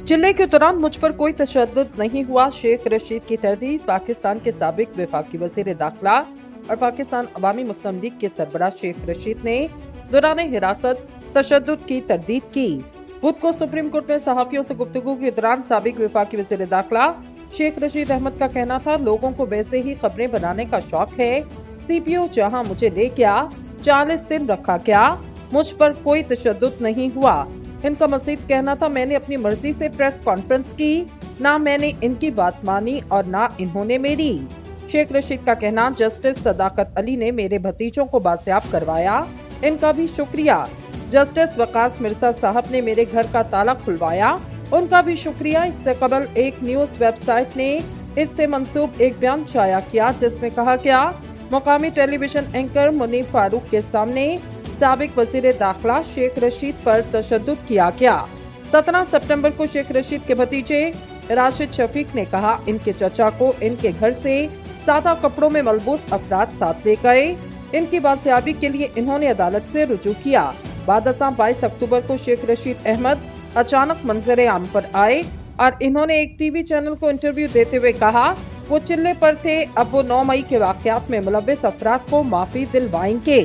चिल्ले के दौरान मुझ पर कोई तशद्दुद नहीं हुआ, शेख रशीद की तरदीद। पाकिस्तान के साबिक वफाकी वज़ीर दाखिला और पाकिस्तान अवामी मुस्लिम लीग के सरबराह शेख रशीद ने दौरान हिरासत तशद्दुद की तरदीद की। बुध को सुप्रीम कोर्ट में सहाफ़ियों से गुफ्तगू के दौरान साबिक वफाकी वज़ीर दाखिला शेख रशीद अहमद का कहना था, लोगों को वैसे ही खबरें बनाने का शौक है। CPO जहां मुझे ले गया 40 दिन रखा क्या, मुझ पर कोई तशद्दुद नहीं हुआ। इनका मज़ीद कहना था, मैंने अपनी मर्जी से प्रेस कॉन्फ्रेंस की, ना मैंने इनकी बात मानी और ना इन्होंने मेरी। शेख रशीद का कहना, जस्टिस सदाकत अली ने मेरे भतीजों को बासियाब करवाया, इनका भी शुक्रिया। जस्टिस वकास मिर्जा साहब ने मेरे घर का ताला खुलवाया, उनका भी शुक्रिया। इससे कबल एक न्यूज वेबसाइट ने इससे मंसूब एक बयान शाया किया जिसमें कहा गया, मुकामी टेलीविजन एंकर मुनीफ फारूक के सामने साबिक वज़ीर दाखिला शेख रशीद पर तशद्दुद किया गया। 17 सितंबर को शेख रशीद के भतीजे राशिद शफीक ने कहा, इनके चचा को इनके घर से सादा कपड़ों में मलबूस अफराद साथ ले गए। इनकी बासियाबी के लिए इन्होंने अदालत से रुजू किया। बाद 22 अक्टूबर को शेख रशीद अहमद अचानक मंजर आम पर आए और इन्होंने एक टीवी चैनल को इंटरव्यू देते हुए कहा, वो चिल्ले पर थे, अब वो 9 मई के वाकयात में मुलव्विस अफराद को माफी दिलवाएंगे।